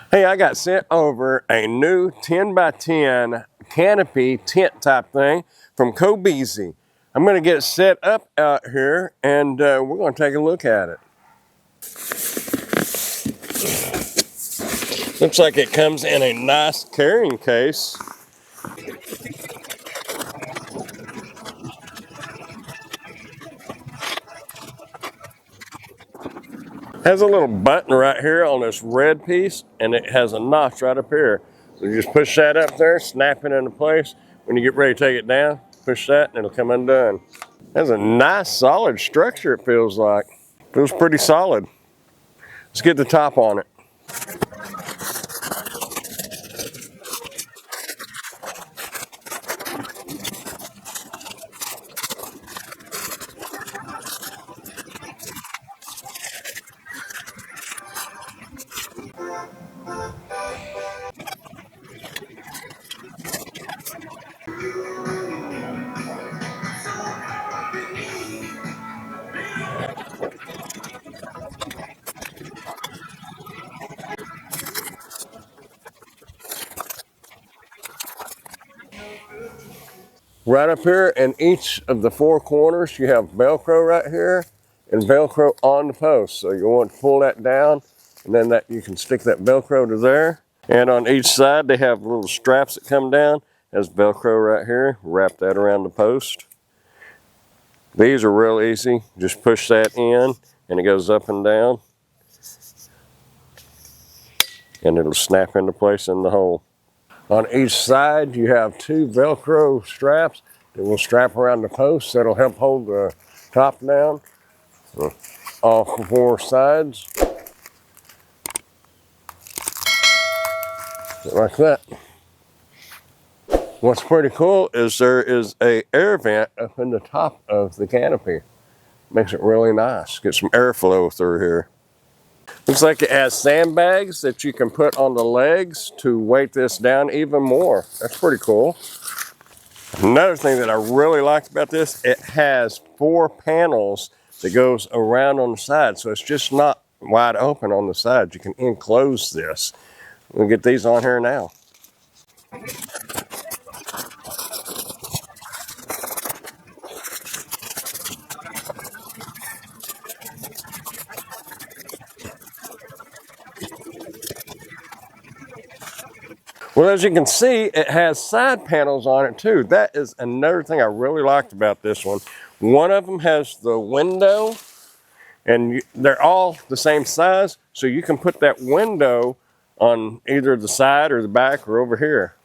Hey, I got sent over a new 10 by 10 canopy tent type thing from COBIZI. I'm going to get it set up out here and we're going to take a look at it. Looks like it comes in a nice carrying case. Has a little button right here on this red piece, and it has a notch right up here. So you just push that up there, snap it into place. When you get ready to take it down, push that and it'll come undone. Has a nice solid structure, it feels like. Feels pretty solid. Let's get the top on it. Right up here in each of the four corners, you have Velcro right here and Velcro on the post. So you want to pull that down, and then that you can stick that Velcro to there. And on each side, they have little straps that come down. There's Velcro right here. Wrap that around the post. These are real easy. Just push that in, and it goes up and down. And it'll snap into place in the hole. On each side, you have two Velcro straps that will strap around the post. That'll help hold the top down. All four sides. Like that. What's pretty cool is there is a air vent up in the top of the canopy. Makes it really nice. Get some airflow through here. Looks like it has sandbags that you can put on the legs to weight this down even more. That's pretty cool. Another thing that I really like about this, it has 4 panels that goes around on the side. So it's just not wide open on the side. You can enclose this. We'll get these on here now. Well, as you can see, it has side panels on it too. That is another thing I really liked about this one. One of them has the window, and they're all the same size, so you can put that window on either the side or the back or over here.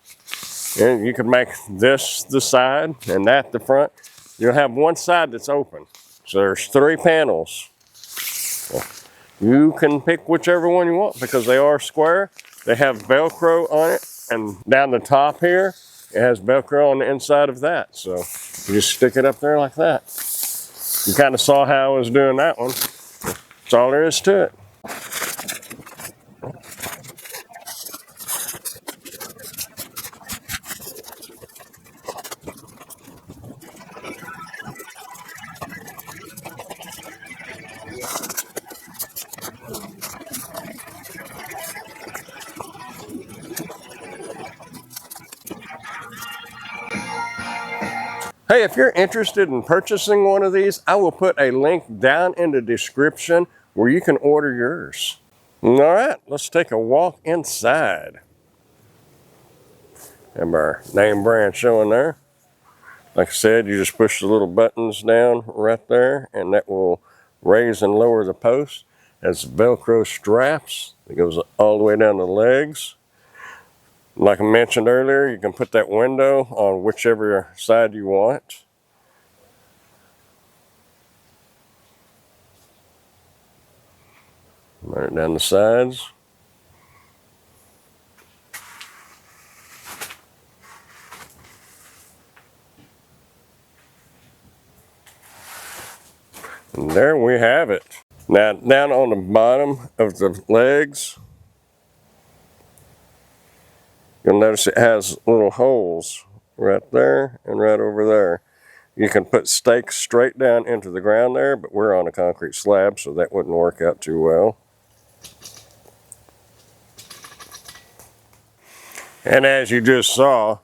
And you can make this the side and that the front. You'll have one side that's open. So there's 3 panels. You can pick whichever one you want because they are square. They have Velcro on it. And down the top here, it has Velcro on the inside of that. So you just stick it up there like that. You kind of saw how I was doing that one. That's all there is to it. Hey, if you're interested in purchasing one of these, I will put a link down in the description where you can order yours. All right, let's take a walk inside. Have our name brand showing there. Like I said, you just push the little buttons down right there, and that will raise and lower the post. It has Velcro straps that goes all the way down the legs. Like I mentioned earlier, you can put that window on whichever side you want. Run it down the sides. And there we have it. Now, down on the bottom of the legs, you'll notice it has little holes right there and right over there. You can put stakes straight down into the ground there, but we're on a concrete slab, so that wouldn't work out too well. And as you just saw,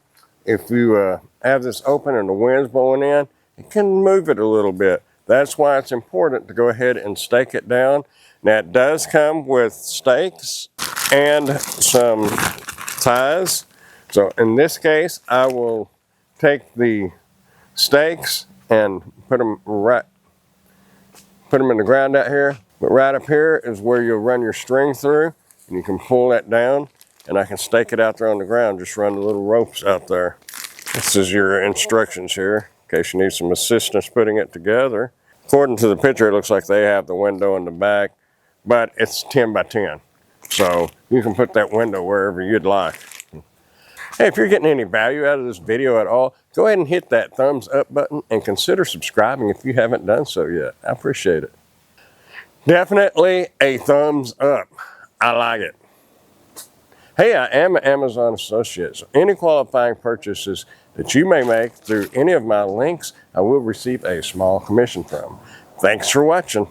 if you have this open and the wind's blowing in, it can move it a little bit. That's why it's important to go ahead and stake it down. Now it does come with stakes and some ties. So in this case, I will take the stakes and put them in the ground out here. But right up here is where you'll run your string through, and you can pull that down, and I can stake it out there on the ground. Just run the little ropes out there. This is your instructions here, in case you need some assistance putting it together. According to the picture, it looks like they have the window in the back, but it's 10 by 10. So you can put that window wherever you'd like. Hey, if you're getting any value out of this video at all, go ahead and hit that thumbs up button and consider subscribing if you haven't done so yet. I appreciate it. Definitely a thumbs up. I like it. Hey, I am an Amazon associate, so any qualifying purchases that you may make through any of my links, I will receive a small commission from. Thanks for watching.